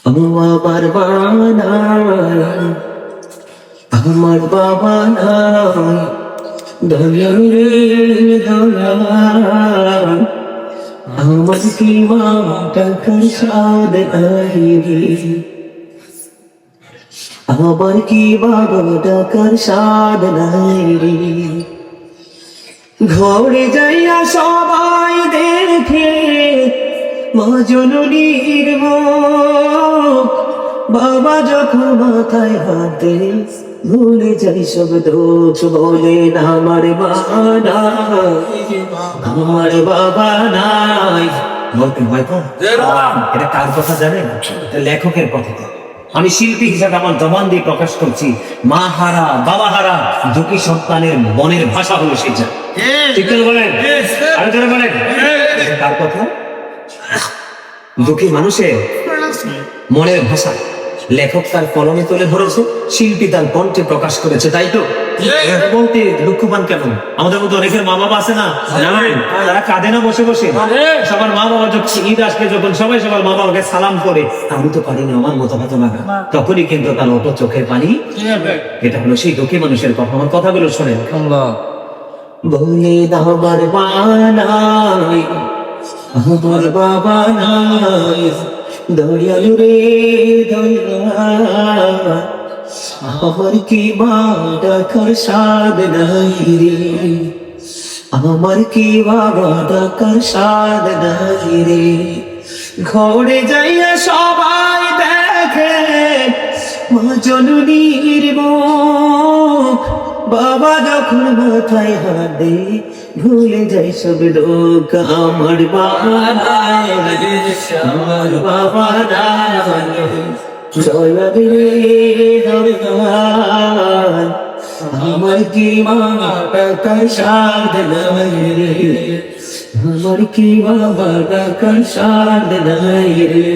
আমার বাবা নাই, আমার বাবা নাই, দয়াল রে দয়াল, আমার কি মা টাকার স্বাদ নাই রে, আমার কি বাবা টাকার স্বাদ নাই রে। ঘরে যাইয়া সবাই দেখে মা জননীর মুখ, বাবা যখন মাথায় হাত দেয় ভুলে যাই সব দোষ, বলে আমার বাবা নাই, আমার বাবা নাই। বলতে হয় তো এটা কার কথা জানেন? লেখকের কথা। আমি শিল্পী হিসাবে আমার জবান দিয়ে প্রকাশ করছি, মা হারা বাবা হারা দুঃখী সন্তানের মনের ভাষা হলো সেটা। ঠিক বলেন, আরো জোরে বলেন কার কথা? দুঃখী মানুষের মনের ভাষা লেখক তার কলমে তুলে ধরেছে, শিল্পী তার কণ্ঠে প্রকাশ করেছে, তাই তো? বলতে দুঃখবান কেন? আমাদের মধ্যে অনেকের মা বাবা আছে না, তারা কাঁদে না বসে বসে। সবার মা বাবা যখন ঈদ আসলে যখন সবাই সবার মা বাবাকে সালাম করে, আমি তো পারি না আমার মতো ভাত লাগা, তখনই কিন্তু তার অত চোখের পানি। এটা হলো সেই দুঃখী মানুষের কথা। আমার কথাগুলো শোনেন। বলে আমার মা নাই, আমার বাবা নাই, দয়াল রে দয়াল, আমার কি মা টাকার স্বাদ নাই রে, আমার কি বাবা টাকার স্বাদ নাই রে। ঘরে যাইয়া সবাই দেখে মা জননীর মুখ, বাবা যখন মাথায় হাত দেয় ভুলে যাই সব লোক, আমার বাবা নাই, আমার বাবা নাই, দয়াল রে দয়াল, আমার কি মা টাকার স্বাদ নাই রে, আমার কি বাবা টাকার স্বাদ নাই রে।